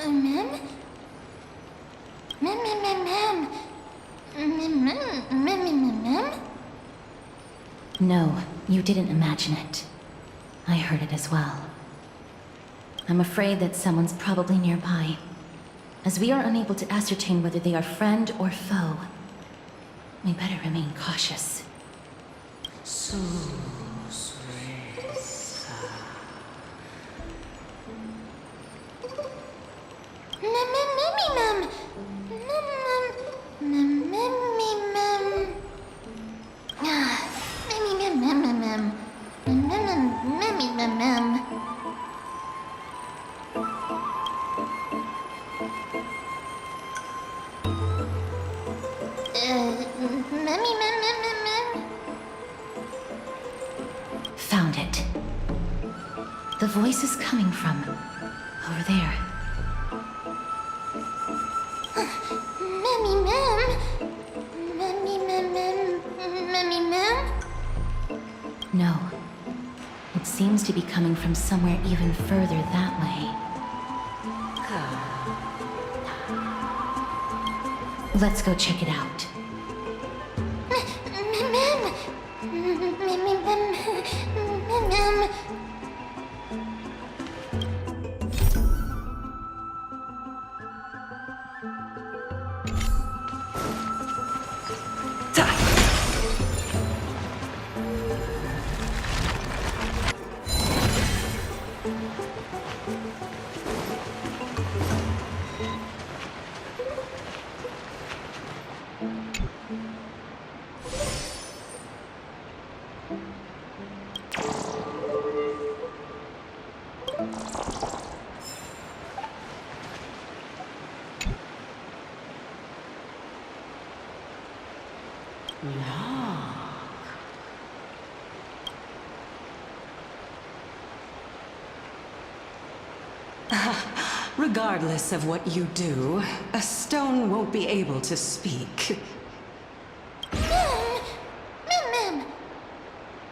Mem? Mem, mem, mem, mem. Mem, mem, mem, mem, mem? No, you didn't imagine it. I heard it as well. I'm afraid that someone's probably nearby. As we are unable to ascertain whether they are friend or foe, we better remain cautious. Mem, mem, mem, mem. Mem, mem, mem, mem, mem. Ah, mem, mem, mem, mem, mem. Mem, mem, mem, mem, mem. Memmy, mem, mem, mem, mem. Found it. The voice is coming from over there. Memmy, mem. Memmy, mem, mem. Memmy, mem. No. It seems to be coming from somewhere even further that way. Let's go check it out. Mem, mem. Memmy, mem, mem. Regardless of what you do, a stone won't be able to speak. Mem, mem,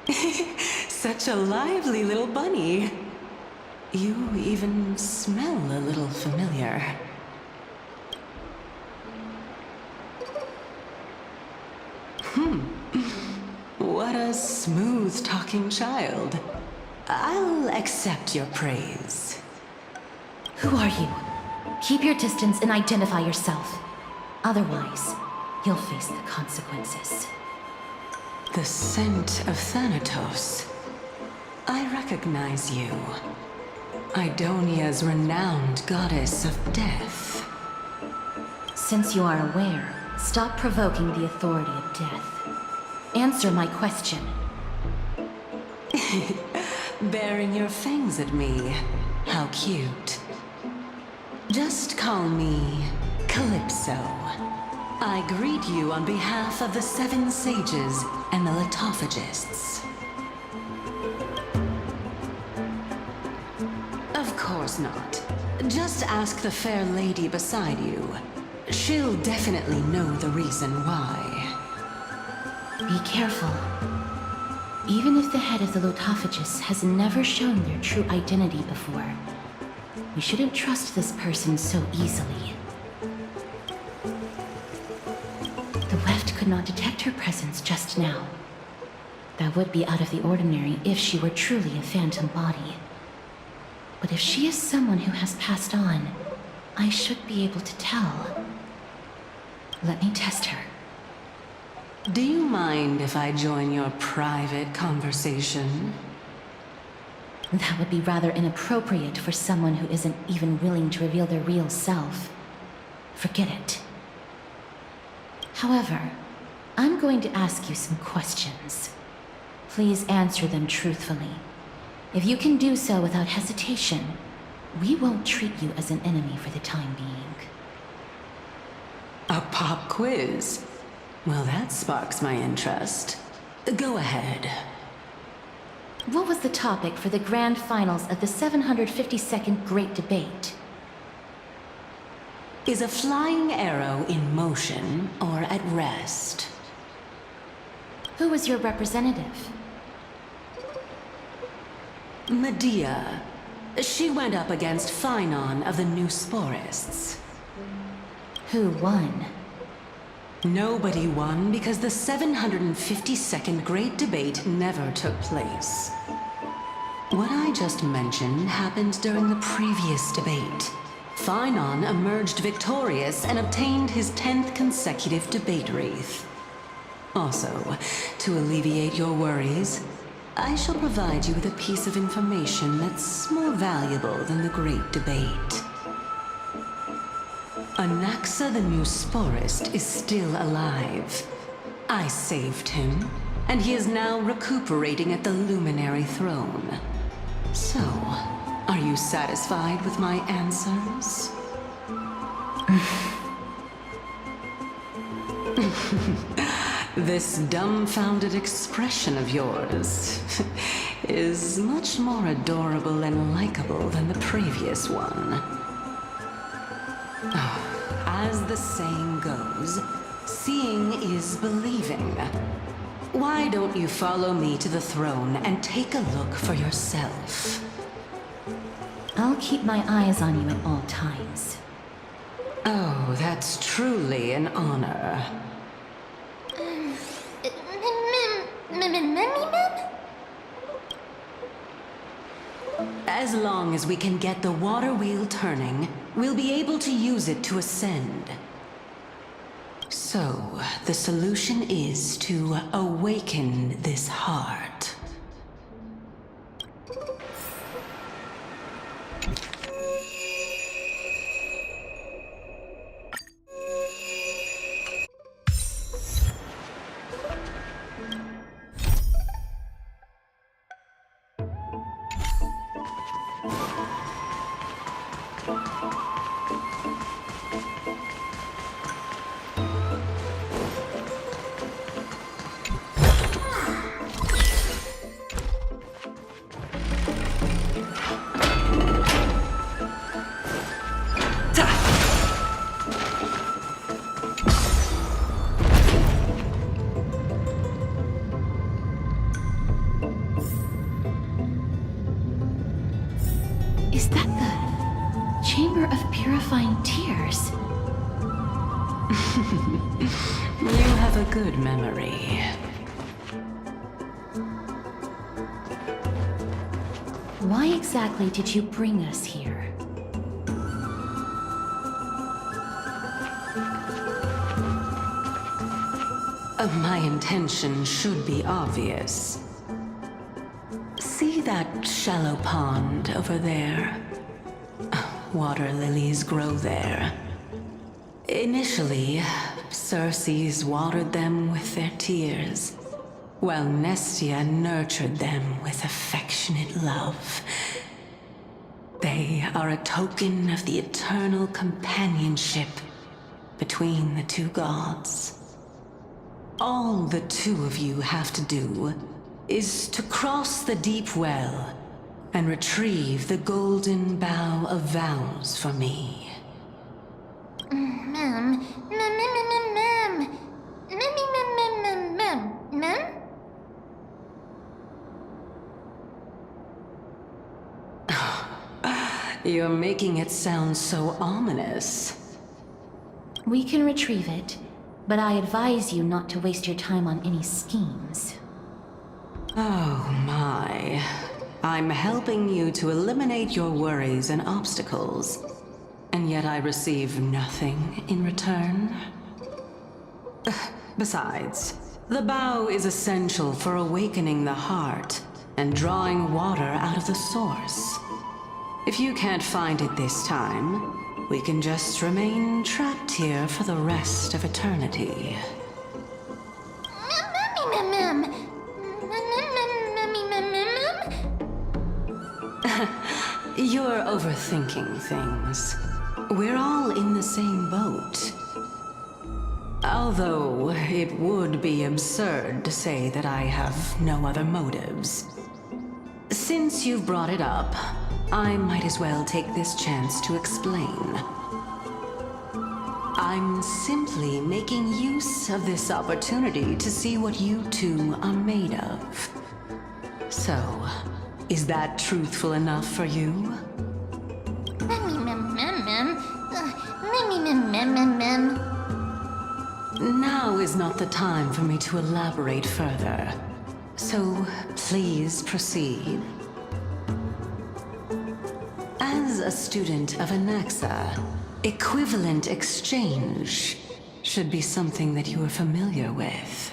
mem. Such a lively little bunny. You even smell a little familiar. What a smooth-talking child. I'll accept your praise. Who are you? Keep your distance and identify yourself. Otherwise, you'll face the consequences. The scent of Thanatos. I recognize you. Idonia's renowned goddess of death. Since you are aware, stop provoking the authority of death. Answer my question. Baring your fangs at me. How cute. Just call me Calypso. I greet you on behalf of the Seven Sages and the Litophagists. Of course not. Just ask the fair lady beside you. She'll definitely know the reason why. Be careful. Even if the head of the Litophagists has never shown their true identity before, we shouldn't trust this person so easily. The weft could not detect her presence just now. That would be out of the ordinary if she were truly a phantom body. But if she is someone who has passed on, I should be able to tell. Let me test her. Do you mind if I join your private conversation? That would be rather inappropriate for someone who isn't even willing to reveal their real self. Forget it. However, I'm going to ask you some questions. Please answer them truthfully. If you can do so without hesitation, we won't treat you as an enemy for the time being. A pop quiz? Well, that sparks my interest. Go ahead. What was the topic for the grand finals of the 752nd Great Debate? Is a flying arrow in motion or at rest? Who was your representative? Medea, She went up against Phynon of the New Sporists. Who won? Nobody won because the 752nd Great Debate never took place. What I just mentioned happened during the previous debate. Phynon emerged victorious and obtained his 10th consecutive debate wreath. Also, to alleviate your worries, I shall provide you with a piece of information that's more valuable than the Great Debate. Anaxa the New Sporist is still alive. I saved him, and he is now recuperating at the Luminary Throne. So, are you satisfied with my answers? This dumbfounded expression of yours is much more adorable and likable than the previous one. As the saying goes, seeing is believing. Why don't you follow me to the throne and take a look for yourself? I'll keep my eyes on you at all times. Oh, that's truly an honor. As long as we can get the water wheel turning, we'll be able to use it to ascend. So, the solution is to awaken this heart. Is that the Chamber of Purifying Tears? You have a good memory. Why exactly did you bring us here? My intention should be obvious. See that shallow pond over there? Water lilies grow there. Initially, Circes watered them with their tears, while Nestia nurtured them with affectionate love. They are a token of the eternal companionship between the two gods. All the two of you have to do is to cross the deep well and retrieve the golden bough of vows for me. Ma'am. You're making it sound so ominous. We can retrieve it, but I advise you not to waste your time on any schemes. Oh my. I'm helping you to eliminate your worries and obstacles, and yet I receive nothing in return. Besides, the bow is essential for awakening the heart and drawing water out of the source. If you can't find it this time, we can just remain trapped here for the rest of eternity. You're overthinking things. We're all in the same boat. Although, it would be absurd to say that I have no other motives. Since you've brought it up, I might as well take this chance to explain. I'm simply making use of this opportunity to see what you two are made of. So, Is that truthful enough for you? Memmy mem mem mem. Memmy mem mem mem mem. Now is not the time for me to elaborate further. So, please proceed. As a student of Anaxa, equivalent exchange should be something that you are familiar with.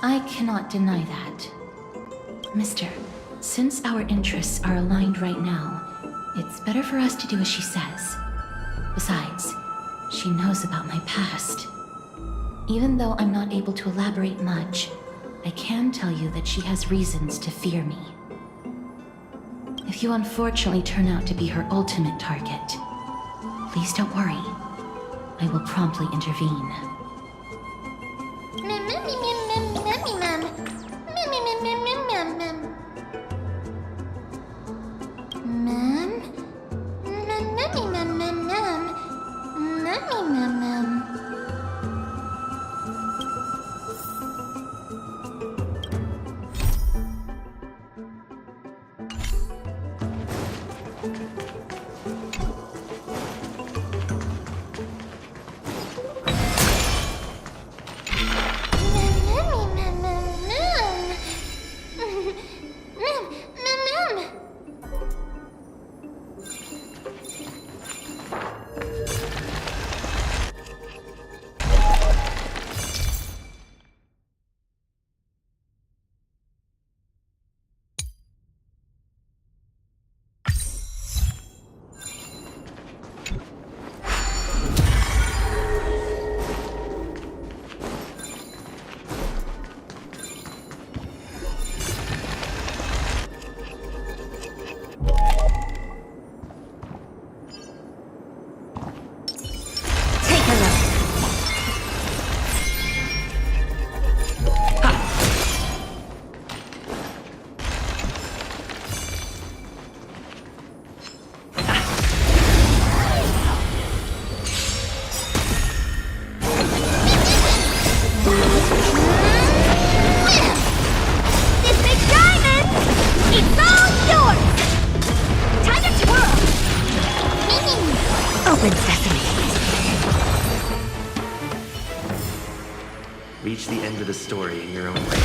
I cannot deny that. Mister, since our interests are aligned right now, it's better for us to do as she says. Besides, she knows about my past. Even though I'm not able to elaborate much, I can tell you that she has reasons to fear me. If you unfortunately turn out to be her ultimate target, please don't worry. I will promptly intervene. Memmy mem mem memmy mem. Memmy mem mem mem mem mem. Mem. Memmy mem mem mem. Memmy mem mem. Open sesame. Reach the end of the story in your own way.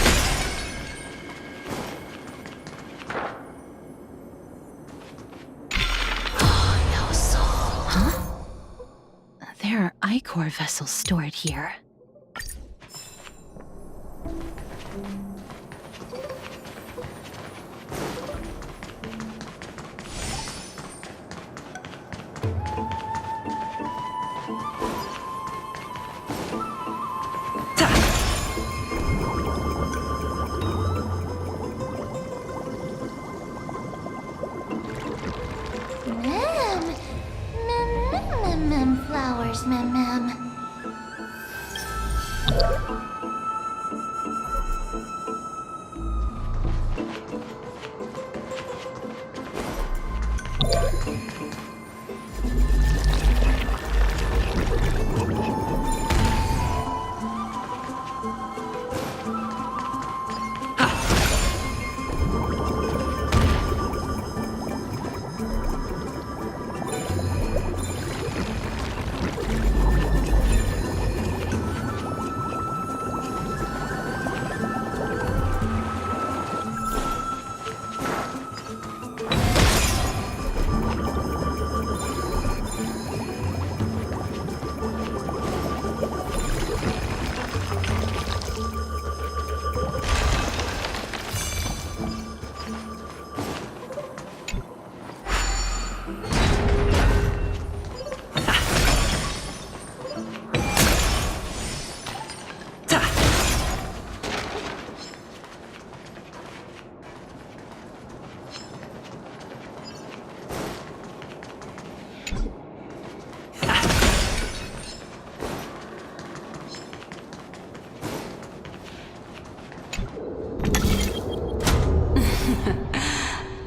No soul. Huh? There are Ichor vessels stored here. Mem. Mem mem mem mem flowers mem mem.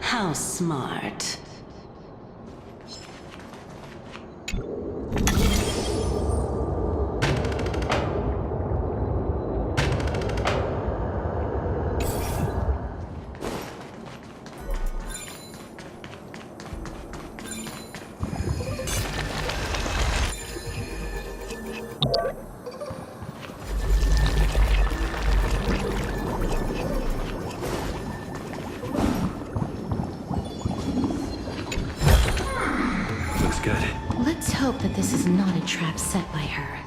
How smart. Looks good. Let's hope that this is not a trap set by her.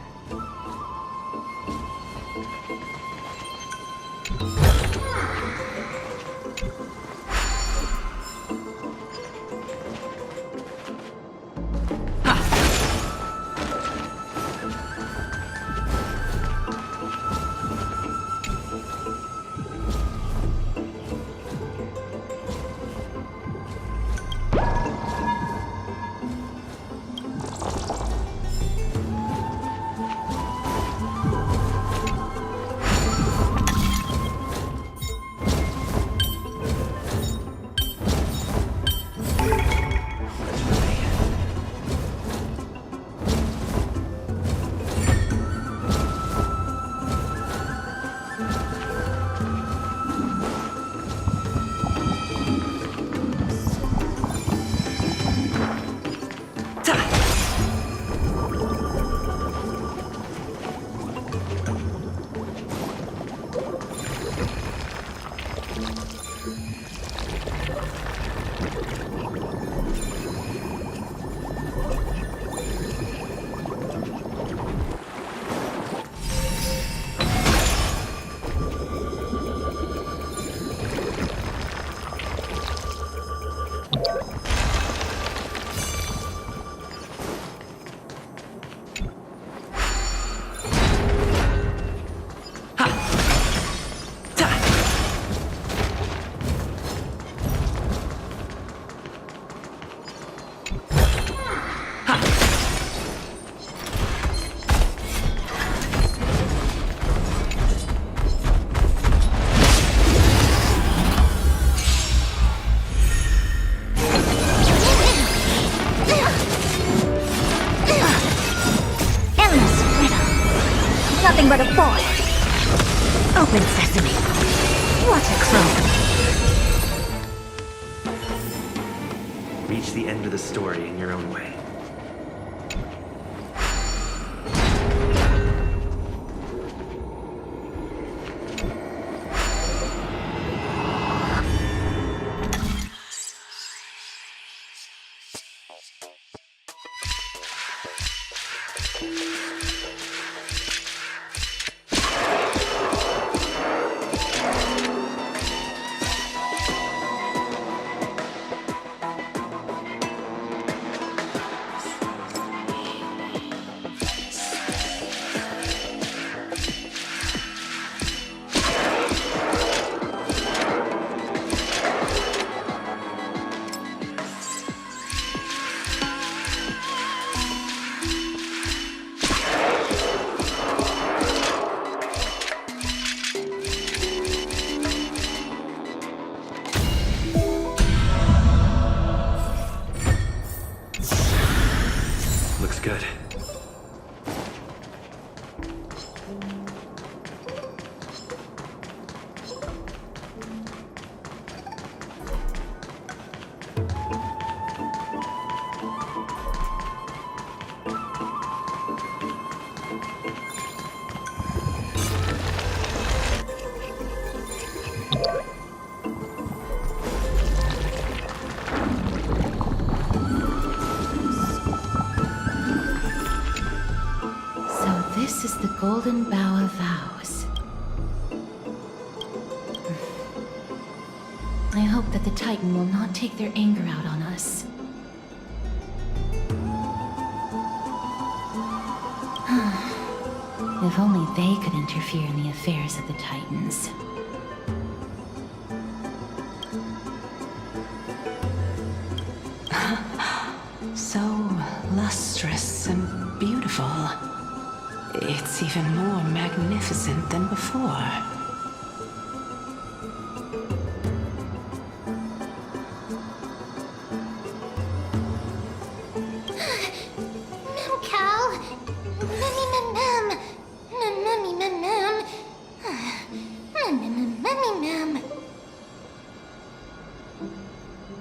Nothing but a boy. Open sesame. What a crone. Reach the end of the story in your own way. Looks good. This is the Golden Bough of Vows. I hope that the Titan will not take their anger out on us. If only they could interfere in the affairs of the Titans. So lustrous and beautiful. It's even more magnificent than before.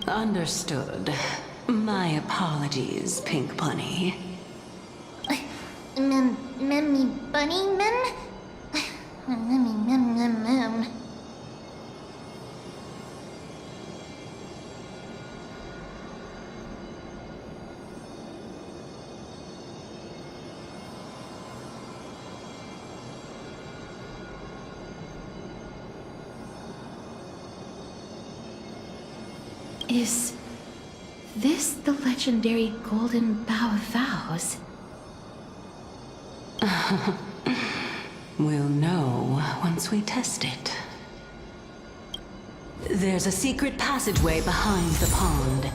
Understood. My apologies, Pink Bunny. Memmy bunny mem? Memmy mem. Is this the legendary Golden Bough of Vows? We'll know once we test it. There's a secret passageway behind the pond.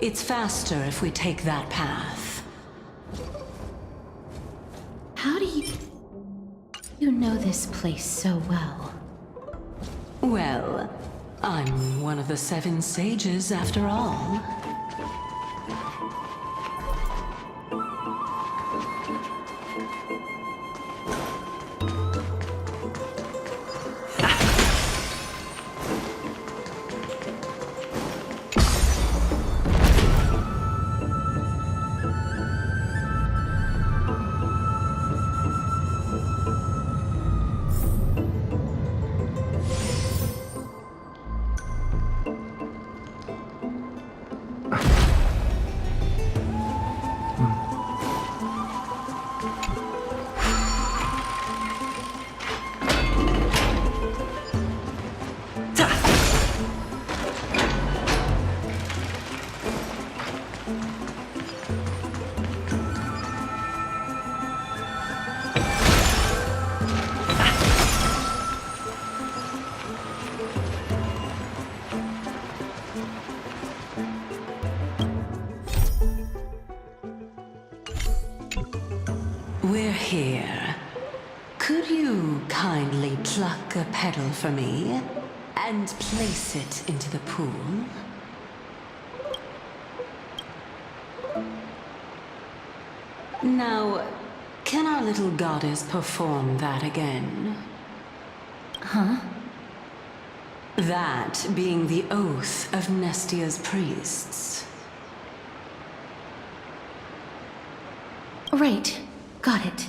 It's faster if we take that path. How do you know this place so well? Well, I'm one of the 7 sages after all. We're here. Could you kindly pluck a petal for me and place it into the pool? Now, can our little goddess perform that again? Huh? That being the oath of Nestia's priests. Right. Got it.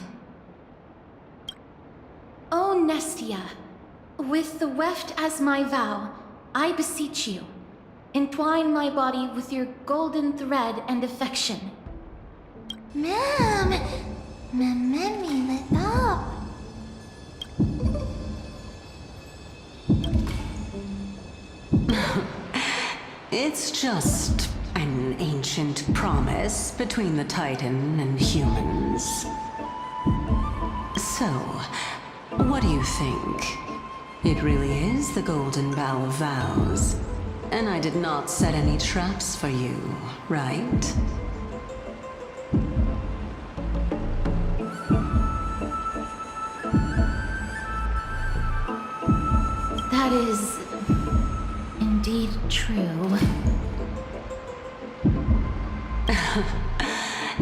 O Nestia, with the weft as my vow, I beseech you, entwine my body with your golden thread and affection. Memmy, let up. It's just an ancient promise between the Titan and humans. So, what do you think? It really is the Golden Bough of Vows. And I did not set any traps for you, right? That is indeed true.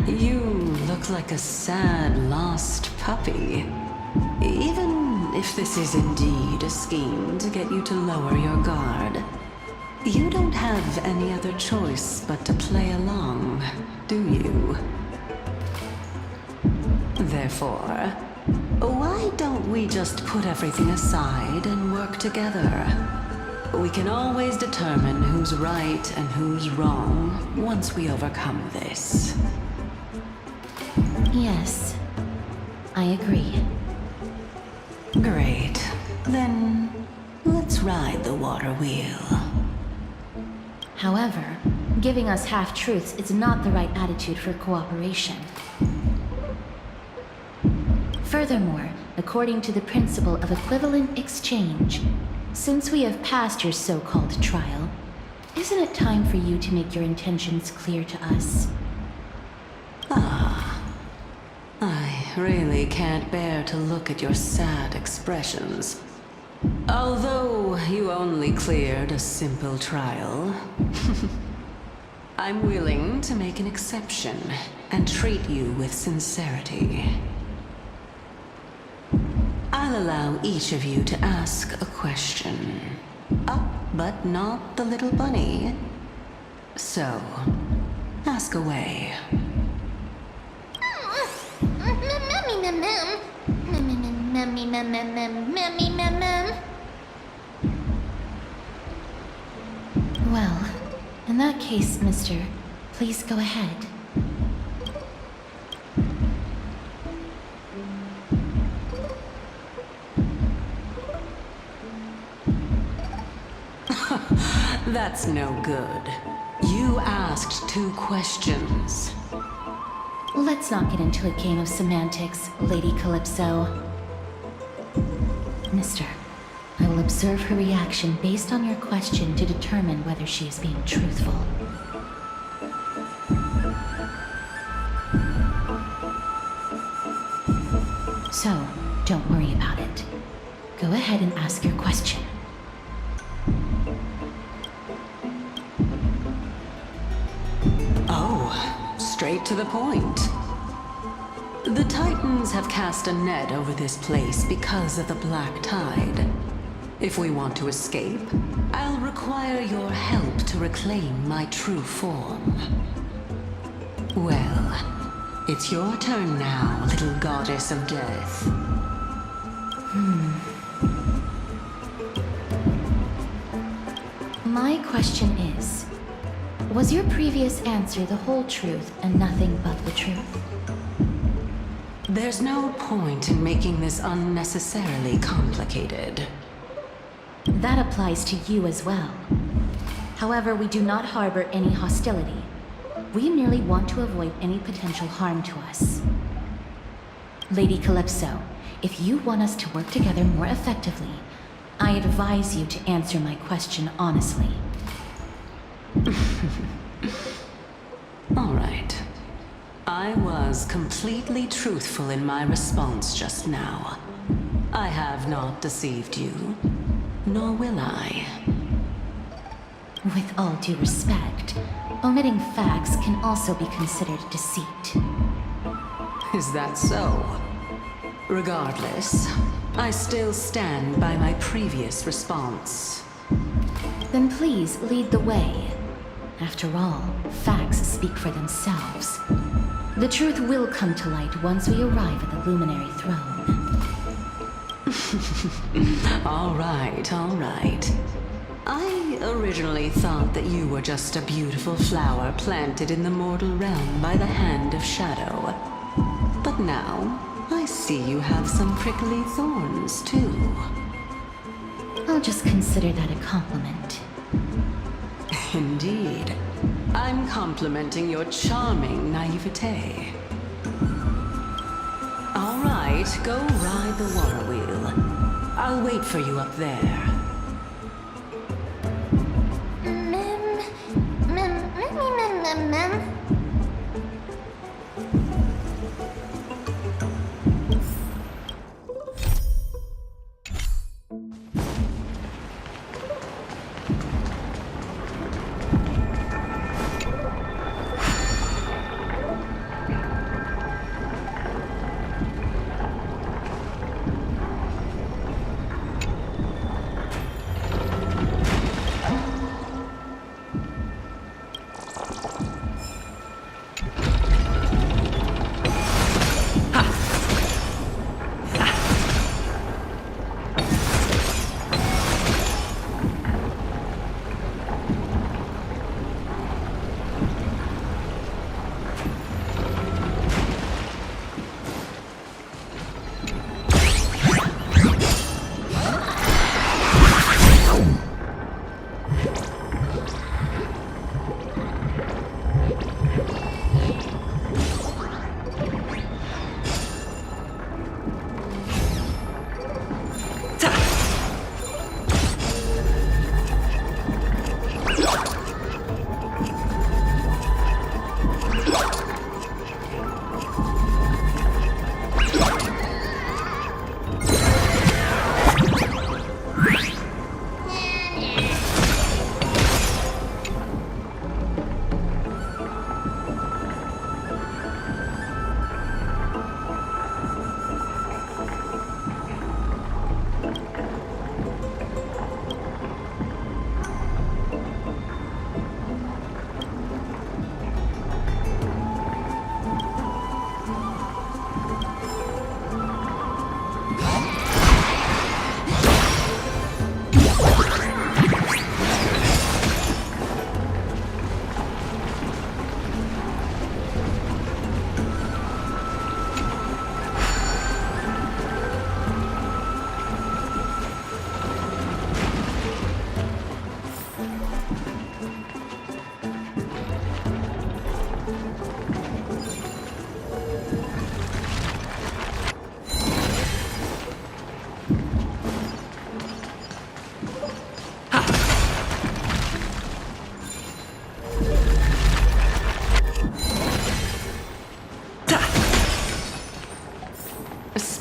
You look like a sad, lost puppy. Even if this is indeed a scheme to get you to lower your guard, you don't have any other choice but to play along, do you? Therefore, why don't we just put everything aside and work together? We can always determine who's right and who's wrong once we overcome this. Yes, I agree. Great. Then, let's ride the water wheel. However, giving us half-truths is not the right attitude for cooperation. Furthermore, according to the principle of equivalent exchange, since we have passed your so-called trial, isn't it time for you to make your intentions clear to us? I really can't bear to look at your sad expressions. Although you only cleared a simple trial, I'm willing to make an exception and treat you with sincerity. I'll allow each of you to ask a question. Up, but not the little bunny. So, ask away. Well, in that case, mister, please go ahead. That's no good. You asked 2 questions. Let's not get into a game of semantics, Lady Calypso. Mister, I will observe her reaction based on your question to determine whether she is being truthful. So, don't worry about it. Go ahead and ask your question. Oh, straight to the point. The Titans have cast a net over this place because of the Black Tide. If we want to escape, I'll require your help to reclaim my true form. Well, it's your turn now, little goddess of death. My question is, was your previous answer the whole truth and nothing but the truth? There's no point in making this unnecessarily complicated. That applies to you as well. However, we do not harbor any hostility. We merely want to avoid any potential harm to us. Lady Calypso, if you want us to work together more effectively, I advise you to answer my question honestly. All right. I was completely truthful in my response just now. I have not deceived you, nor will I. With all due respect, omitting facts can also be considered deceit. Is that so? Regardless, I still stand by my previous response. Then please lead the way. After all, facts speak for themselves. The truth will come to light once we arrive at the Luminary Throne. All right, all right. I originally thought that you were just a beautiful flower planted in the mortal realm by the hand of shadow. But now, I see you have some prickly thorns, too. I'll just consider that a compliment. Indeed. I'm complimenting your charming naivete. All right, go ride the water wheel. I'll wait for you up there.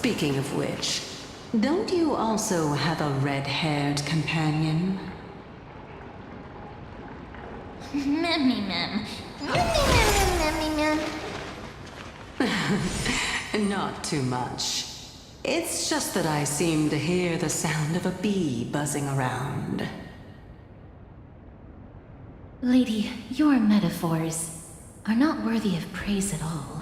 Speaking of which, don't you also have a red-haired companion? Memmy mem. Memmy mem. Not too much. It's just that I seem to hear the sound of a bee buzzing around. Lady, your metaphors are not worthy of praise at all.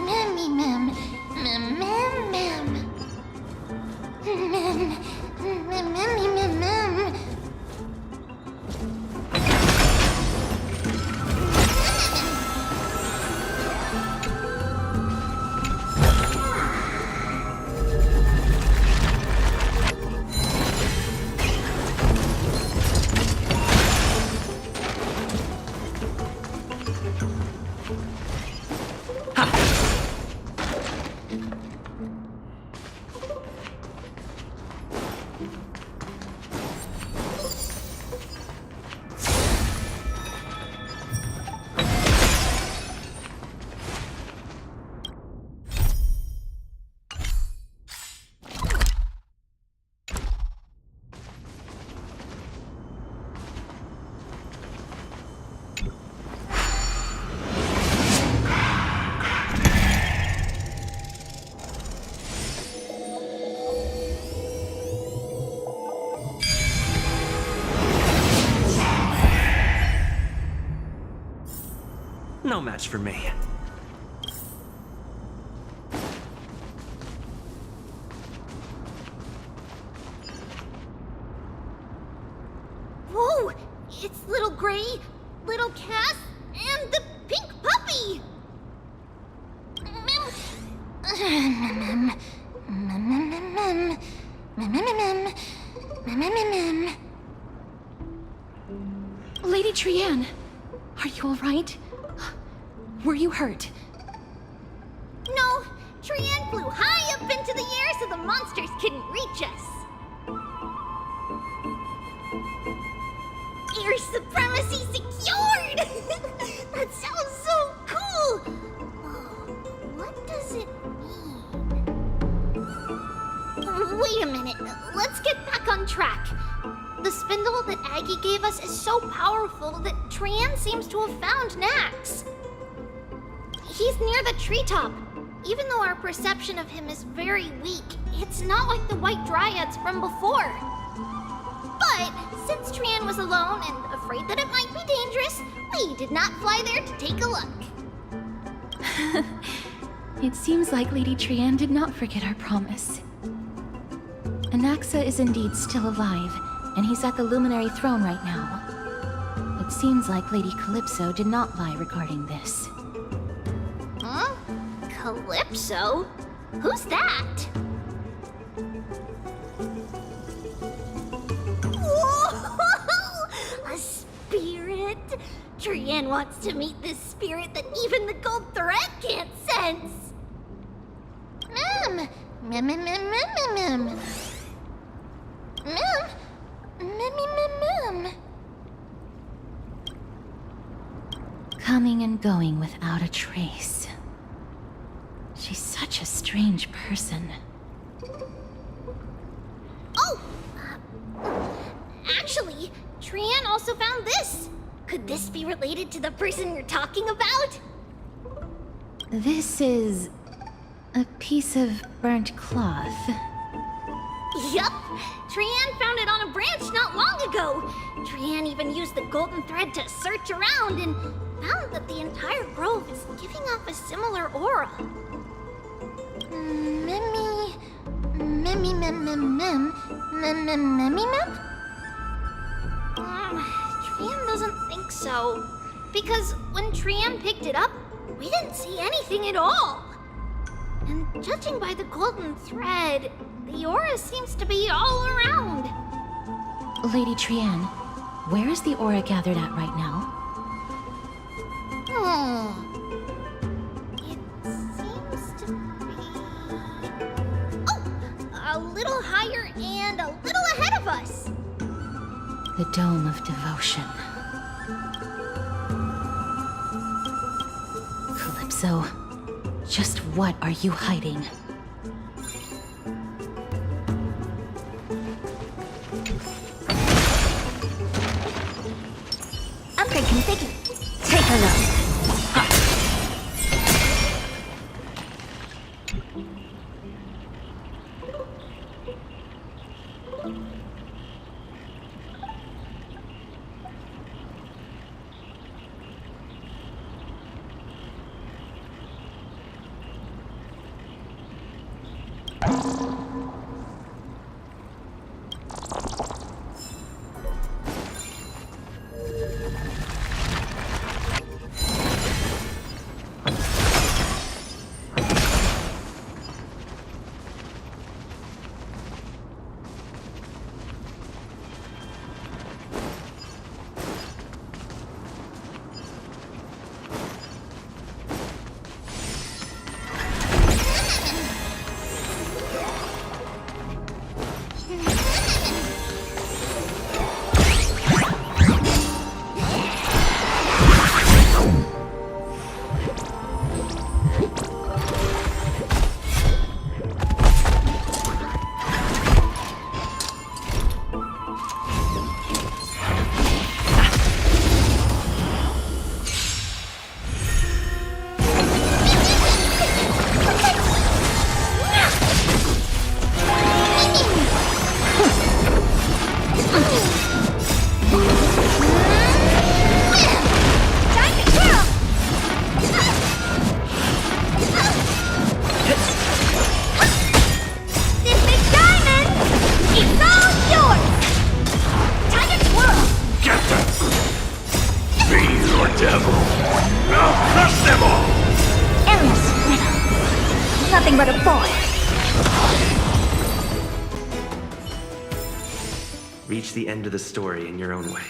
Memmy mem. Mem mem mem. Memmy mem mem. No match for me. Whoa! It's little Gray, little Cass, and the pink puppy! Mem. Lady Trianne, are you all right? Were you hurt? No, Trianne flew high up into the air so the monsters couldn't reach us. Air supremacy secured! That sounds so cool! What does it mean? Wait a minute, let's get back on track. The spindle that Aggie gave us is so powerful that Trianne seems to have found Nax. He's near the treetop. Even though our perception of him is very weak, it's not like the White Dryads from before. But since Trianne was alone and afraid that it might be dangerous, we did not fly there to take a look. It seems like Lady Trianne did not forget our promise. Anaxa is indeed still alive, and he's at the Luminary Throne right now. It seems like Lady Calypso did not lie regarding this. Huh? Calypso? Who's that? Whoa! A spirit? Trianne wants to meet this spirit that even the gold thread can't sense. Mem! Mem, mem, mem, mem, mem, mem. Mem? Mem. Coming and going without a trace. She's such a strange person. Oh! Actually, Trianne also found this. Could this be related to the person you're talking about? This is a piece of burnt cloth. Yup! Trianne found it on a branch not long ago. Trianne even used the golden thread to search around and found that the entire grove is giving off a similar aura. Mem? Trianne doesn't think so. Because when Trianne picked it up, we didn't see anything at all. And judging by the golden thread, the aura seems to be all around. Lady Trianne, where is the aura gathered at right now? It seems to be... Oh! A little higher and a little ahead of us. The Dome of Devotion. Calypso, just what are you hiding? Upgrade configured. Take a look. Nothing but a boy. Reach the end of the story in your own way.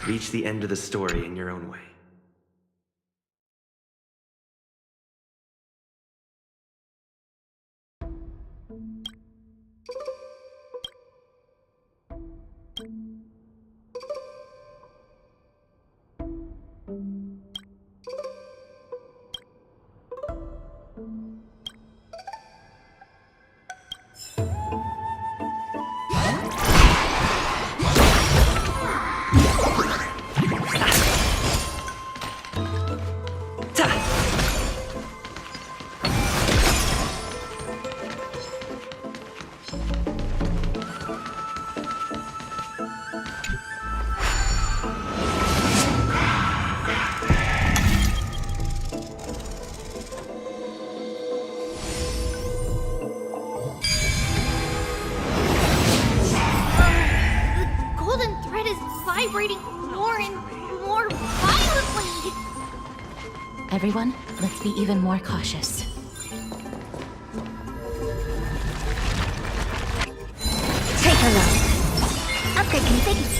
Reach the end of the story in your own way. Everyone, let's be even more cautious. Take a look. Upgrade configured.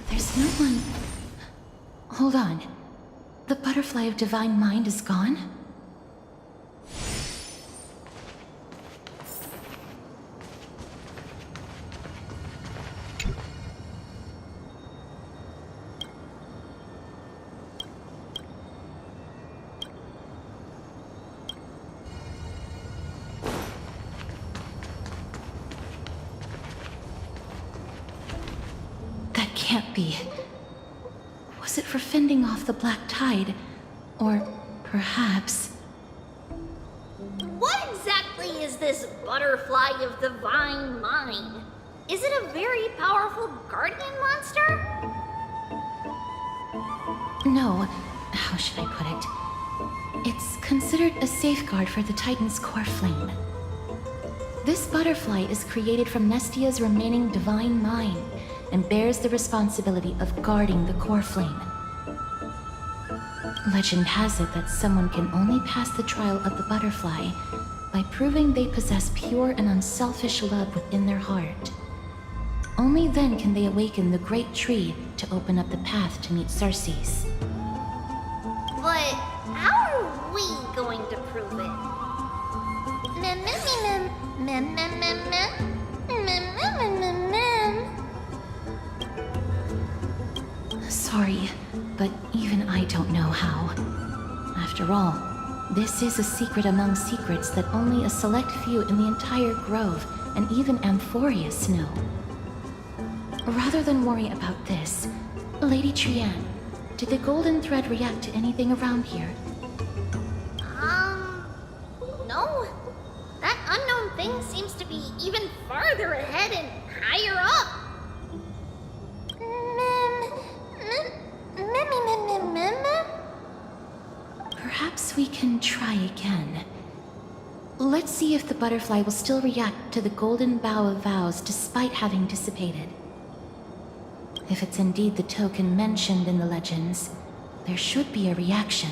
There's no one... Hold on. The butterfly of divine mind is gone? That can't be. Was it for fending off the black tide? Or perhaps... What exactly is this butterfly of divine mind? Is it a very powerful guardian monster? No, how should I put it? It's considered a safeguard for the Titan's core flame. This butterfly is created from Nestia's remaining divine mind and bears the responsibility of guarding the core flame. Legend has it that someone can only pass the trial of the butterfly by proving they possess pure and unselfish love within their heart. Only then can they awaken the great tree to open up the path to meet Circes. But how are we going to prove it? Mem, mem, mem, mem, mem, mem, mem, mem, mem, mem, mem. Sorry, but even I don't know how. After all, this is a secret among secrets that only a select few in the entire grove and even Amphorius know. Rather than worry about this, Lady Trianne, did the golden thread react to anything around here? No. That unknown thing seems to be even farther ahead and higher up. Perhaps we can try again. Let's see if the butterfly will still react to the golden bough of vows despite having dissipated. If it's indeed the token mentioned in the legends, there should be a reaction.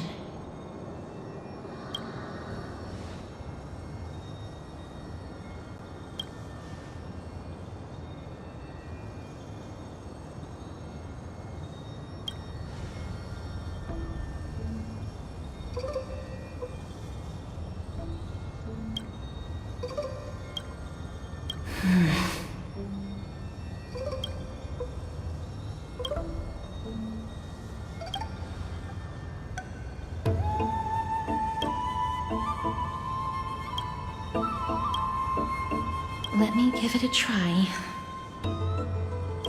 Let me give it a try.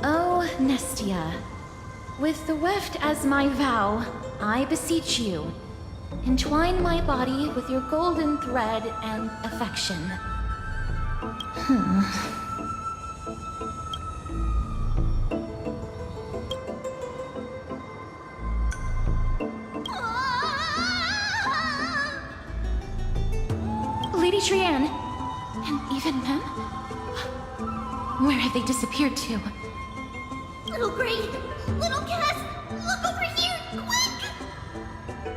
Oh, Nestia, with the weft as my vow, I beseech you, entwine my body with your golden thread and affection. Lady Trianne, and even Mem? Where have they disappeared to? Little Gray, little Cass, look over here, quick!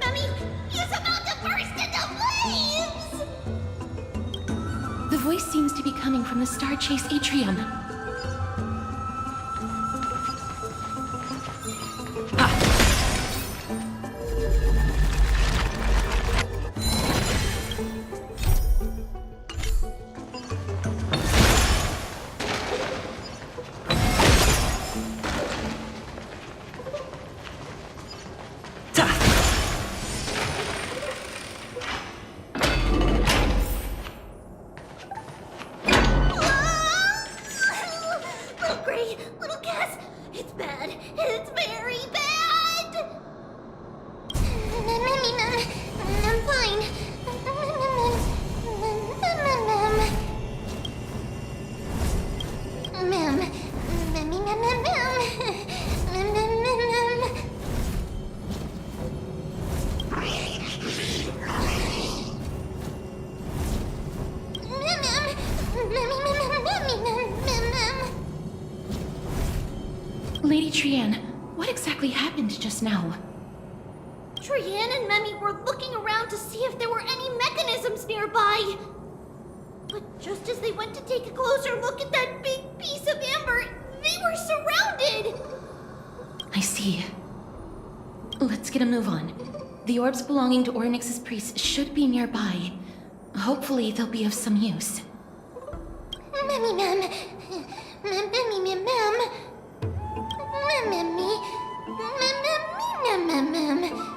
Mummy is about to burst into flames! The voice seems to be coming from the Star Chase atrium. Trianne, what exactly happened just now? Trianne and Memmy were looking around to see if there were any mechanisms nearby. But just as they went to take a closer look at that big piece of amber, they were surrounded! I see. Let's get a move on. The orbs belonging to Ornyx's priests should be nearby. Hopefully they'll be of some use. Memmy mem. Memmy mem mem. Memmy. Mem mem mem.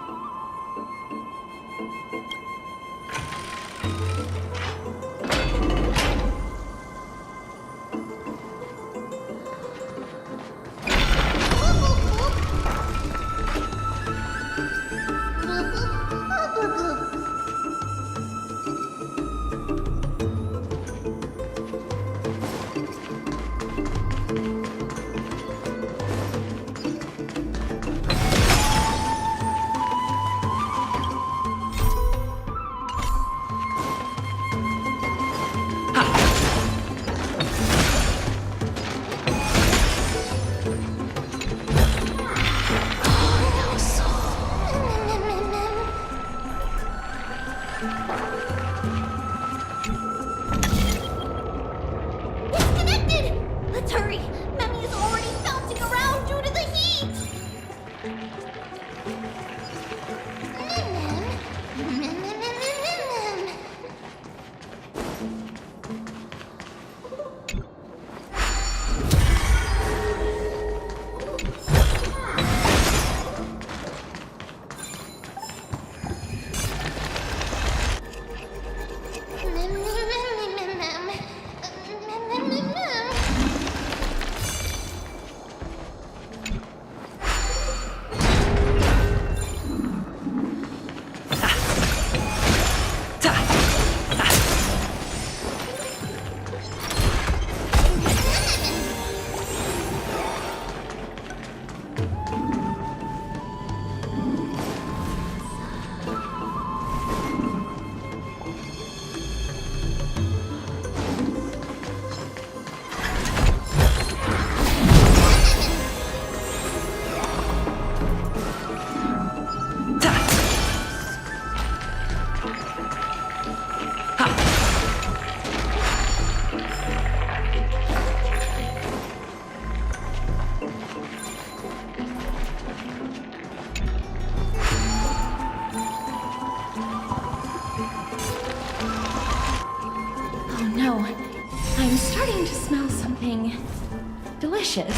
I'm starting to smell something delicious.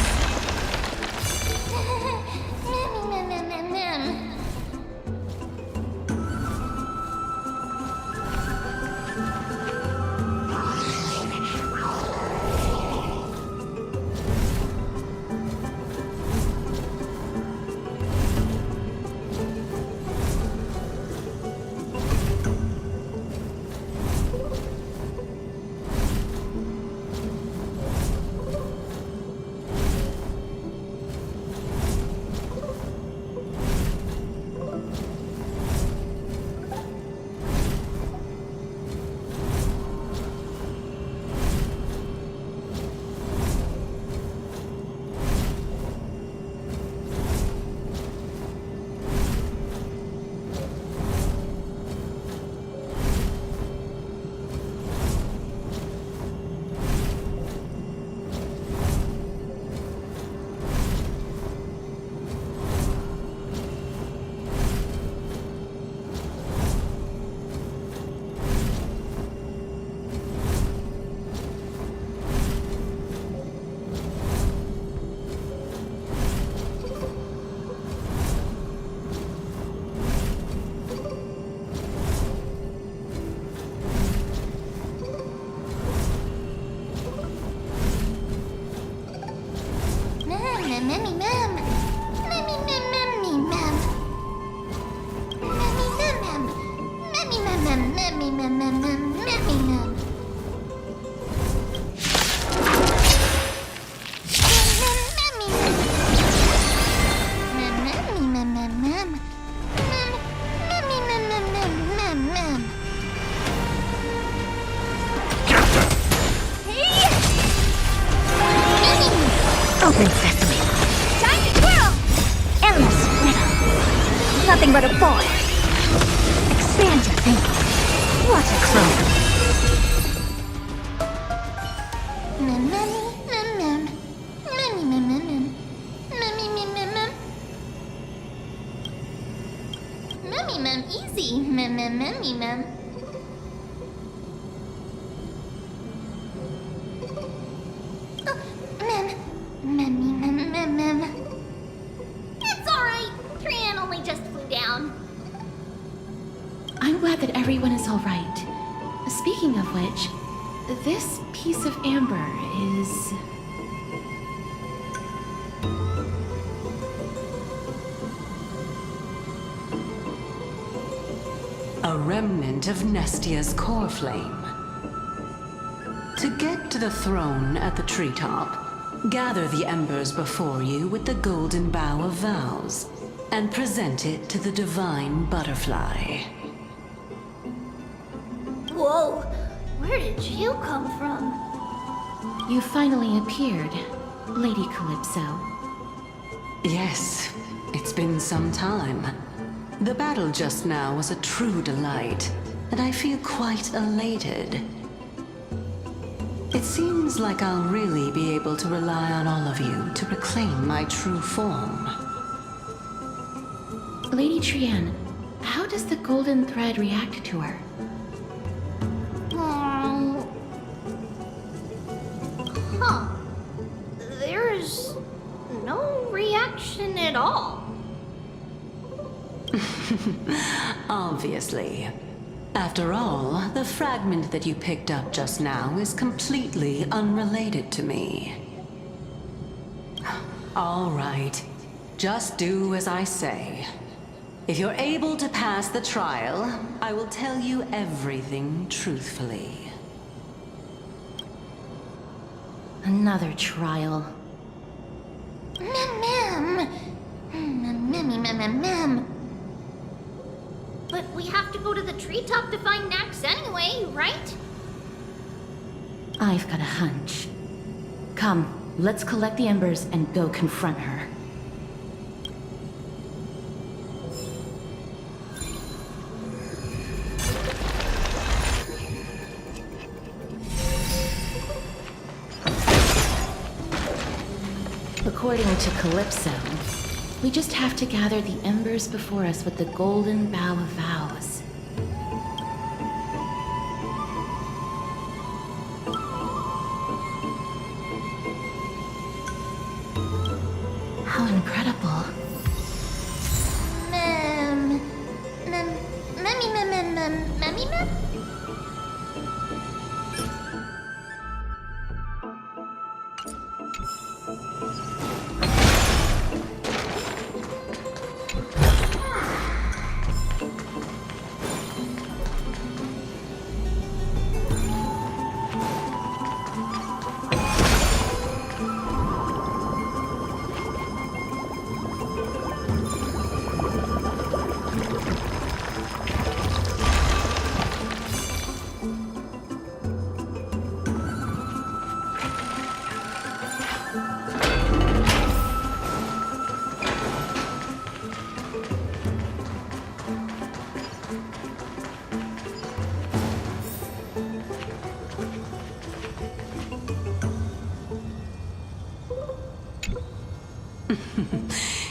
nothing but a ball. Expand your thinking. What a crone. Mem, mem, mem, mem. Memmy, mem, mem, mem. Memmy, mem, mem, mem. Memmy, mem, easy. Mem, mem, memmy, mem. Oh, mem. Memmy, mem, mem, mem. It's alright. Trian only just flew down. I'm glad that everyone is all right. Speaking of which, this piece of amber is... A remnant of Nestia's core flame. To get to the throne at the treetop, gather the embers before you with the golden bough of vows, and present it to the divine butterfly. Whoa, where did you come from? You finally appeared, Lady Calypso. Yes, it's been some time. The battle just now was a true delight, and I feel quite elated. It seems like I'll really be able to rely on all of you to reclaim my true form. Lady Trian, how does the golden thread react to her? Huh. There's no reaction at all. Obviously. After all, the fragment that you picked up just now is completely unrelated to me. All right. Just do as I say. If you're able to pass the trial, I will tell you everything truthfully. Another trial. Mem, mem. Memmy, mem, mem, mem. But we have to go to the treetop to find Nax anyway, right? I've got a hunch. Come, let's collect the embers and go confront her. According to Calypso, we just have to gather the embers before us with the golden bough of vows. How incredible. Mem. Memmy, mem, mem, mem. Memmy, mem?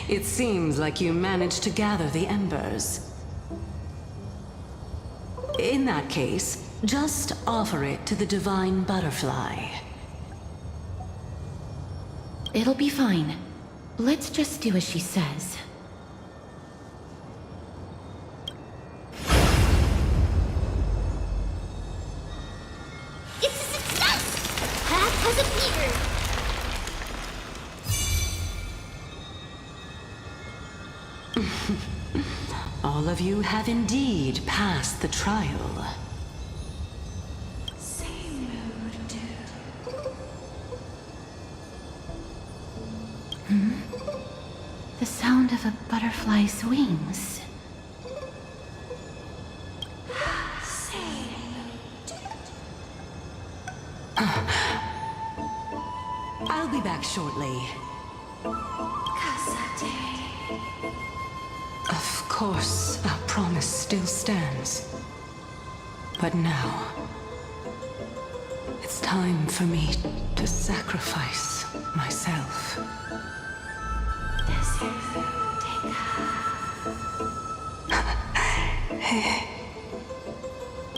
It seems like you managed to gather the embers. In that case, just offer it to the divine butterfly. It'll be fine. Let's just do as she says. It's a success! Path has appeared! All of you have indeed passed the trial. The sound of a butterfly's wings. I'll be back shortly. Of course, our promise still stands. But now, it's time for me to sacrifice myself.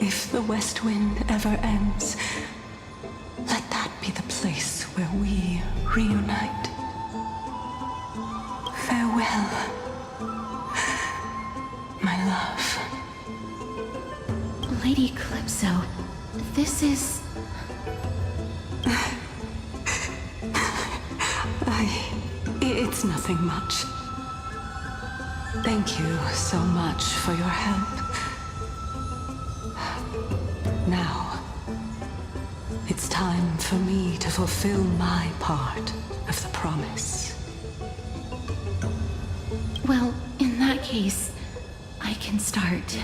If the West Wind ever ends, let that be the place where we reunite. Farewell, my love. Lady Calypso, this is... It's nothing much. Thank you so much for your help. Now, it's time for me to fulfill my part of the promise. Well, in that case, I can start.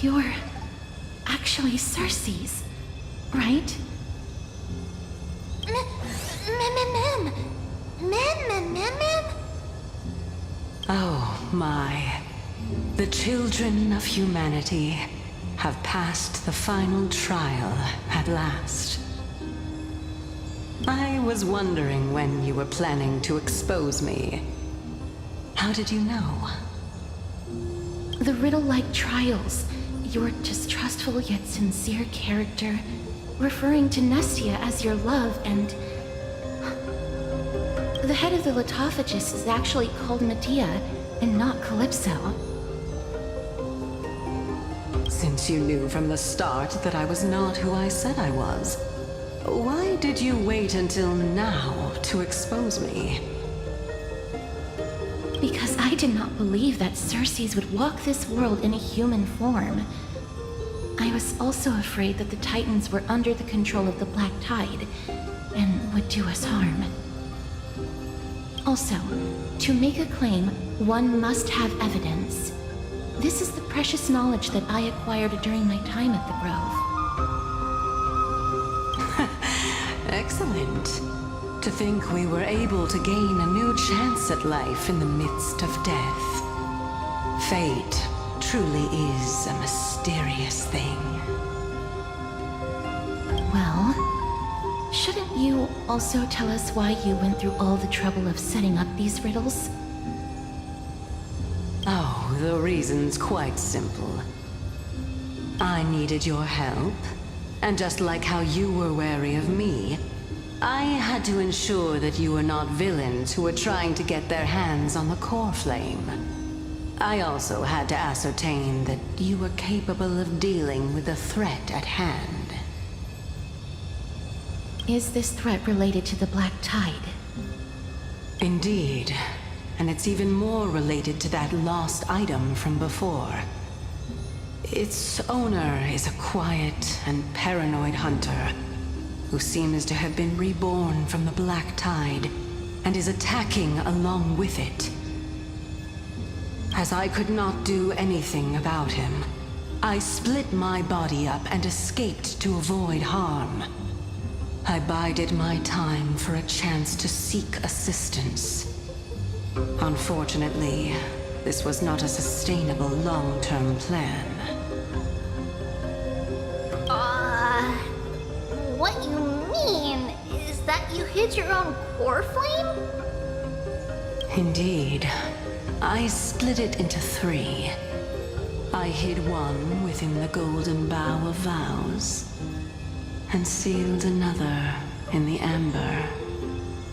You're actually Circe's, right? Oh my. The children of humanity have passed the final trial at last. I was wondering when you were planning to expose me. How did you know? The riddle-like trials, your distrustful yet sincere character, referring to Nestia as your love, and... The head of the Litophagus is actually called Medea, and not Calypso. Since you knew from the start that I was not who I said I was, why did you wait until now to expose me? Because I did not believe that Circe's would walk this world in a human form. I was also afraid that the Titans were under the control of the Black Tide, and would do us harm. Also, to make a claim, one must have evidence. This is the precious knowledge that I acquired during my time at the Grove. Excellent. To think we were able to gain a new chance at life in the midst of death. Fate truly is a mysterious thing. Well, shouldn't you also tell us why you went through all the trouble of setting up these riddles? Oh, the reason's quite simple. I needed your help, and just like how you were wary of me, I had to ensure that you were not villains who were trying to get their hands on the core flame. I also had to ascertain that you were capable of dealing with the threat at hand. Is this threat related to the Black Tide? Indeed, and it's even more related to that lost item from before. Its owner is a quiet and paranoid hunter who seems to have been reborn from the Black Tide and is attacking along with it. As I could not do anything about him, I split my body up and escaped to avoid harm. I bided my time for a chance to seek assistance. Unfortunately, this was not a sustainable long-term plan. what you mean is that you hid your own core flame? Indeed. I split it into 3. I hid one within the golden bough of vows, and sealed another in the amber,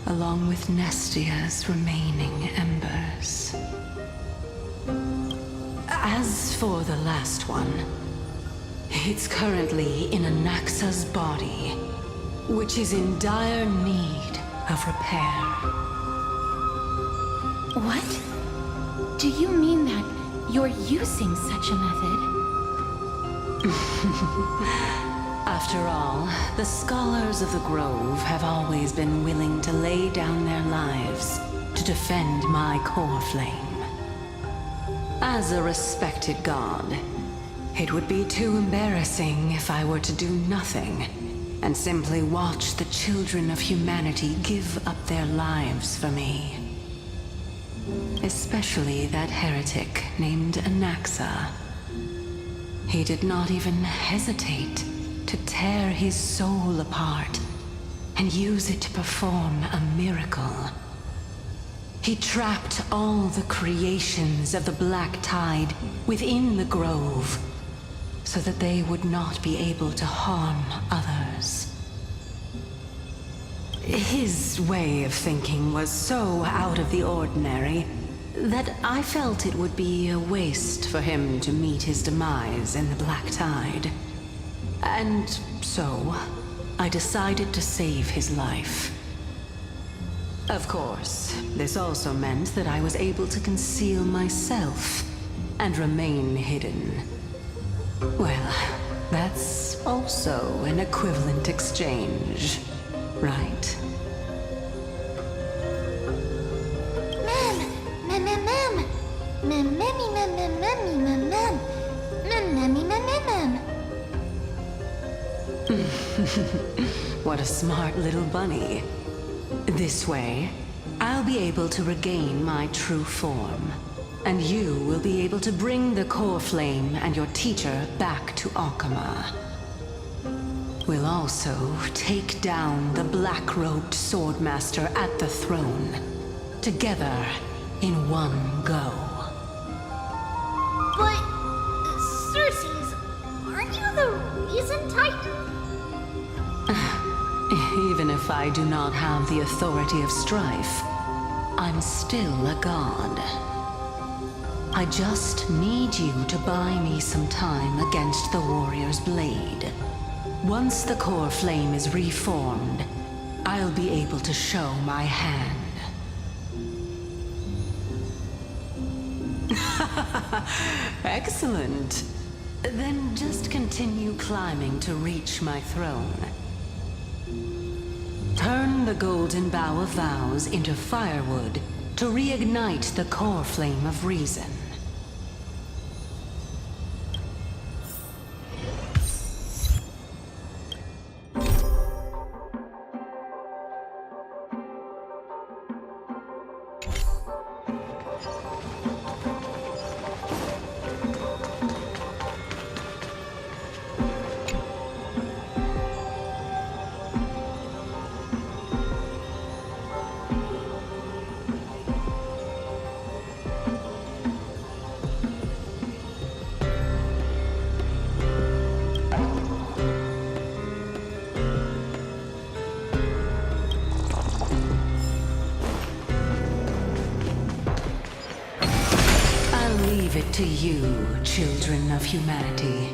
along with Nestia's remaining embers. As for the last one, it's currently in Anaxa's body, which is in dire need of repair. What? Do you mean that you're using such a method? After all, the scholars of the Grove have always been willing to lay down their lives to defend my core flame. As a respected god, it would be too embarrassing if I were to do nothing and simply watch the children of humanity give up their lives for me. Especially that heretic named Anaxa. He did not even hesitate to tear his soul apart and use it to perform a miracle. He trapped all the creations of the Black Tide within the Grove, so that they would not be able to harm others. His way of thinking was so out of the ordinary that I felt it would be a waste for him to meet his demise in the Black Tide. And so, I decided to save his life. Of course, this also meant that I was able to conceal myself and remain hidden. Well, that's also an equivalent exchange, right? What a smart little bunny. This way, I'll be able to regain my true form, and you will be able to bring the core flame and your teacher back to Akama. We'll also take down the black-robed swordmaster at the throne, together in one go. But, Circes, aren't you the reason Titan? Even if I do not have the authority of strife, I'm still a god. I just need you to buy me some time against the warrior's blade. Once the core flame is reformed, I'll be able to show my hand. Excellent. Then just continue climbing to reach my throne. Turn the golden bough of vows into firewood to reignite the core flame of reason. To you, children of humanity,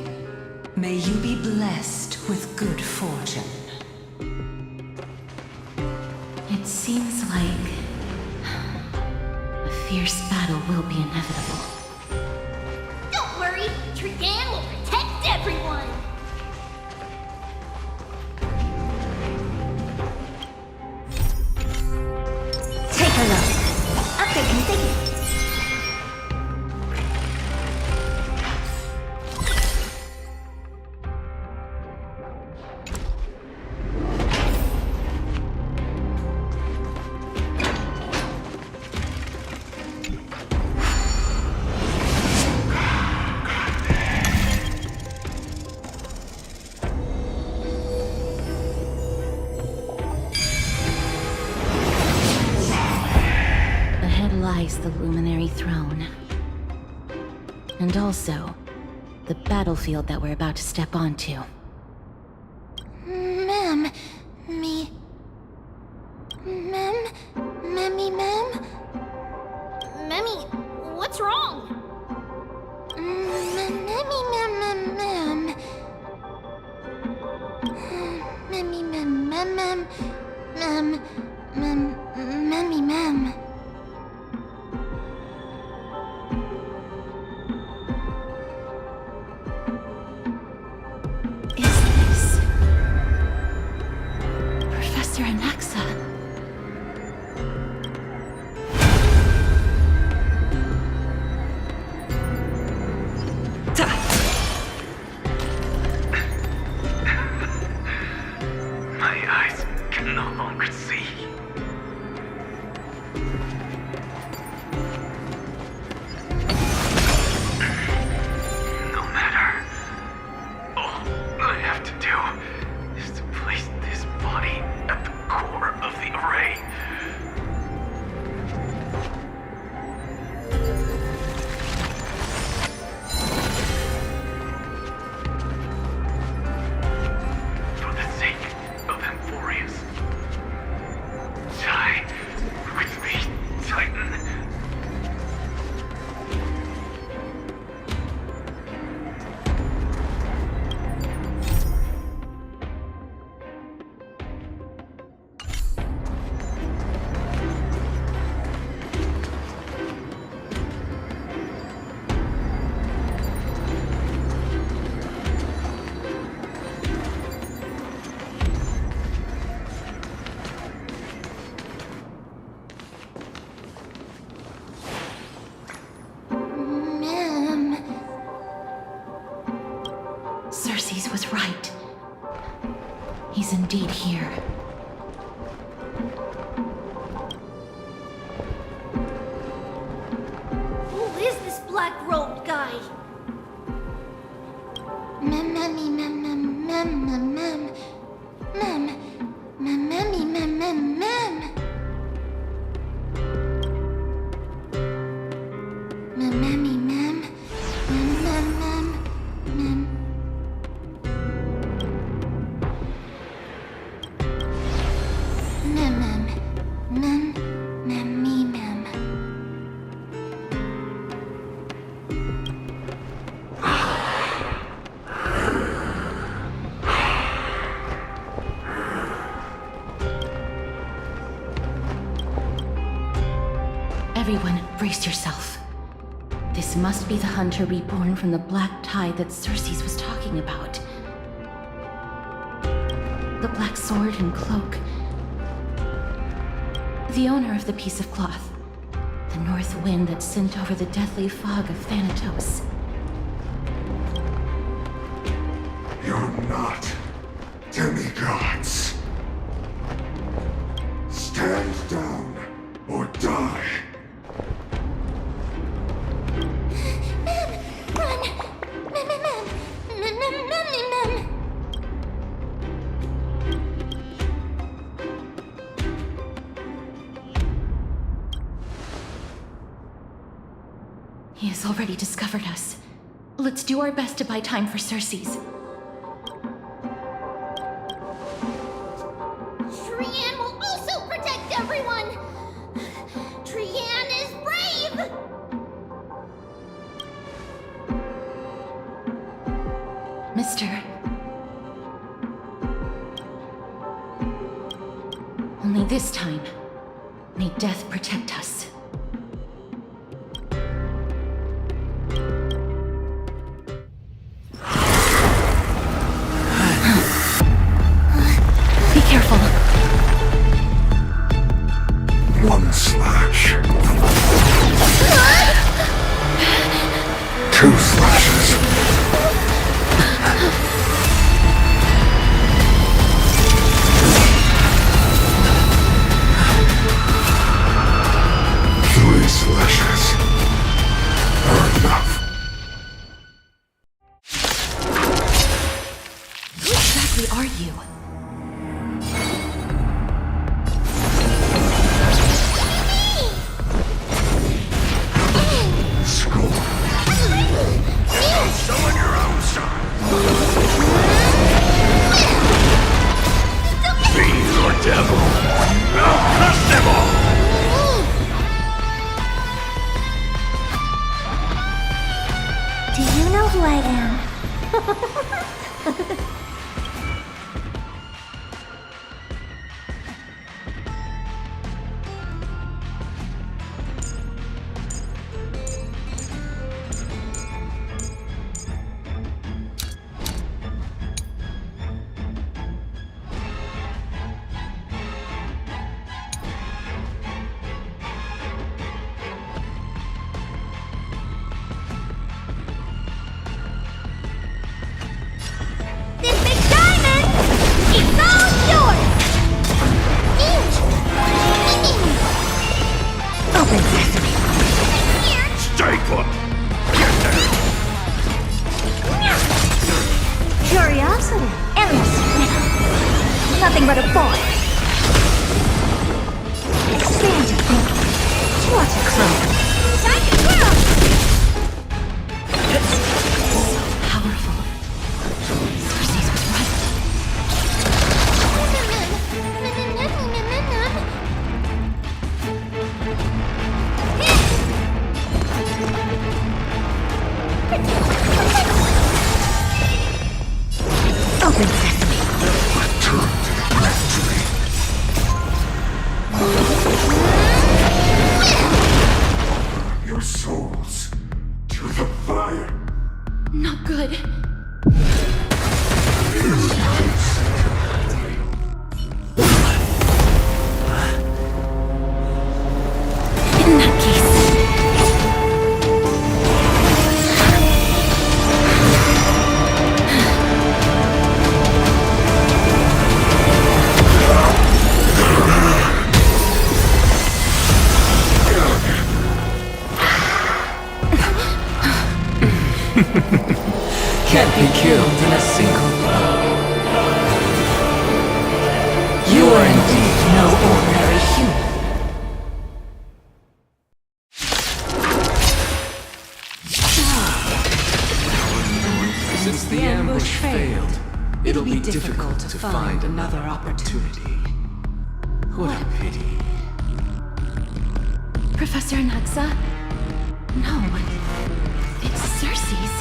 may you be blessed with good fortune. It seems like a fierce battle will be inevitable. Don't worry, Trigan will protect everyone! Take a look. Upgrade configured. face the Luminary Throne. And also, the battlefield that we're about to step onto. Ma'am, ma'am? Memmy, what's wrong? Memmy, ma'am. Memmy, ma'am. Memmy, ma'am. Is this Professor Anaxa? My eyes can no longer see. No matter. All I have to do is to place this body at the core of the array. For the sake of Amphorius. Die with me, Titan. Ma'am. Cersei's was right. He's indeed here. Who is this black-robed guy? Memmy, ma'am. Everyone, brace yourself. This must be the hunter reborn from the black tide that Cersei's was talking about. The black sword and cloak. The owner of the piece of cloth. The north wind that sent over the deathly fog of Thanatos. You're not demigods. Stand down or die. Run! Ma'am. He has already discovered us. Let's do our best to buy time for Cersei's. Trian will also protect everyone! Trian is brave! Mister. Only this time, may death protect us. Be careful. One slash. Two slashes. Three slashes are enough. Who exactly are you? Curiosity. Endless. Nothing but a boy. Expand your thinking. What a clown. Time to twirl! Powerful. Cersei's was right. Open sesame. Return to the rectory. Your souls to the fire. Not good. In that case... Can't be killed in a single blow. You are indeed no ordinary human. Since the ambush failed, it'll be difficult to find another opportunity. What a pity. Professor Naxa? No, it's Cersei's.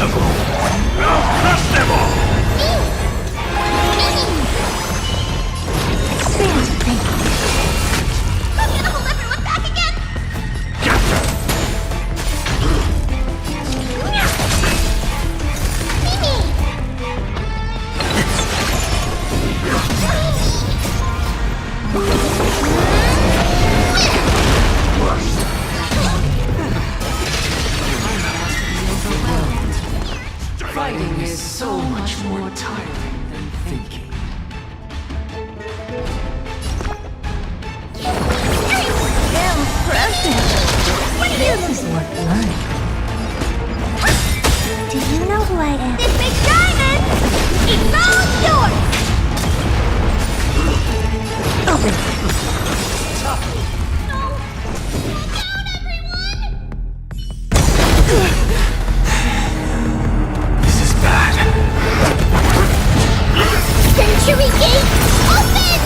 incredible! I'll crush them all! Expand your thinking. I'm gonna hold everyone back again! Fighting is so much more tiring than thinking. Impressive. This is worth learning. Do you know who I am? This big diamond! It's all yours! Open. This is bad. Century Gate, open!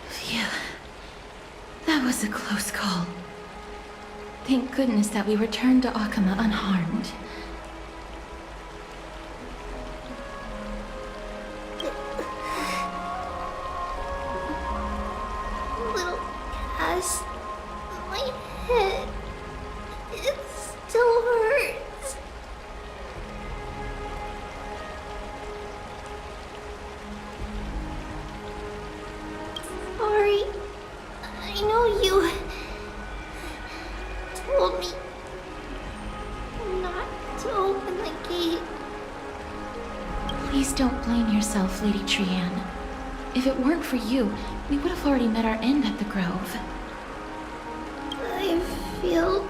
Phew. That was a close call. Thank goodness that we returned to Akama unharmed. Little Cass, my head, it still hurts. Sorry, I know you told me not to open the gate. Please don't blame yourself, Lady Trianne. If it weren't for you, we would have already met our end at the Grove. I feel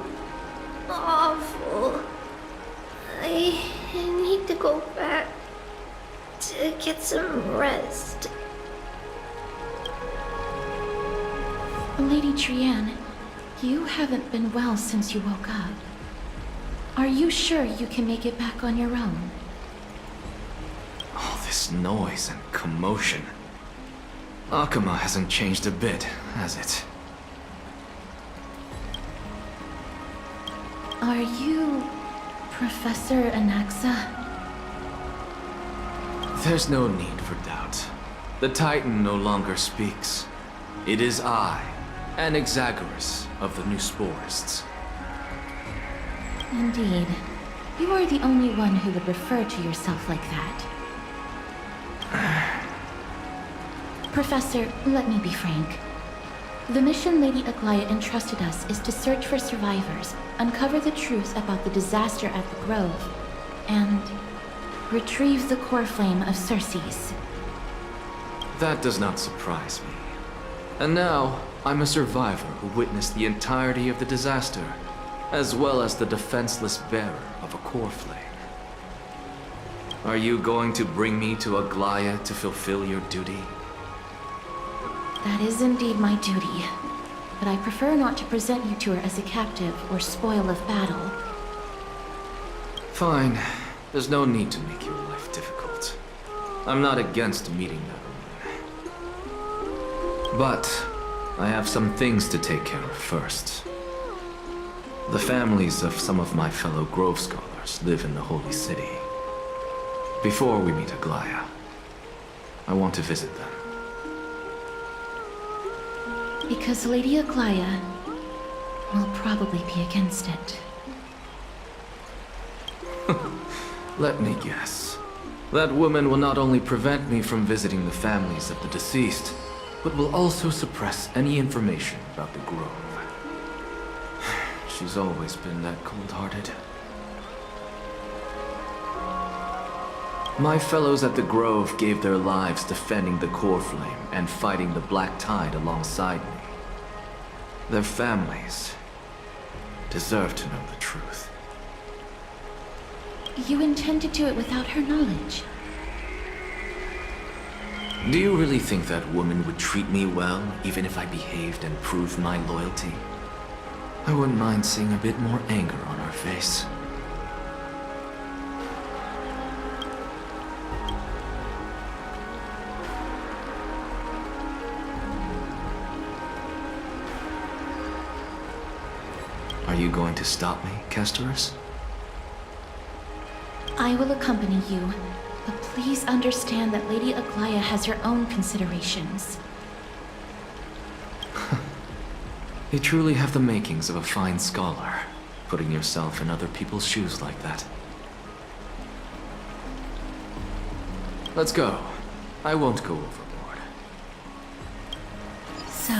awful. I need to go back to get some rest. Lady Trianne, you haven't been well since you woke up. Are you sure you can make it back on your own? All this noise and commotion. Akama hasn't changed a bit, has it? Are you Professor Anaxa? There's no need for doubt. The Titan no longer speaks. It is I, Anaxagoras of the New Sporists. Indeed. You are the only one who would refer to yourself like that. Professor, let me be frank. The mission Lady Aglaya entrusted us is to search for survivors, uncover the truth about the disaster at the Grove, and retrieve the core flame of Circes. That does not surprise me. And now, I'm a survivor who witnessed the entirety of the disaster, as well as the defenseless bearer of a core flame. Are you going to bring me to Aglaya to fulfill your duty? That is indeed my duty, but I prefer not to present you to her as a captive or spoil of battle. Fine. There's no need to make your life difficult. I'm not against meeting that woman. But I have some things to take care of first. The families of some of my fellow Grove Scholars live in the Holy City. Before we meet Aglaya, I want to visit them. Because Lady Aglaya will probably be against it. Let me guess. That woman will not only prevent me from visiting the families of the deceased, but will also suppress any information about the Grove. She's always been that cold-hearted. My fellows at the Grove gave their lives defending the core flame and fighting the Black Tide alongside me. Their families deserve to know the truth. You intend to do it without her knowledge. Do you really think that woman would treat me well, even if I behaved and proved my loyalty? I wouldn't mind seeing a bit more anger on her face. Are you going to stop me, Kesterus? I will accompany you, but please understand that Lady Aglaya has her own considerations. You truly have the makings of a fine scholar, putting yourself in other people's shoes like that. Let's go. I won't go overboard. So,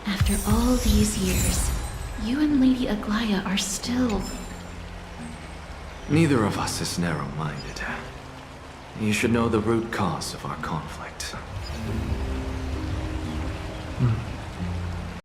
after all these years, you and Lady Aglaya are still... Neither of us is narrow-minded. You should know the root cause of our conflict.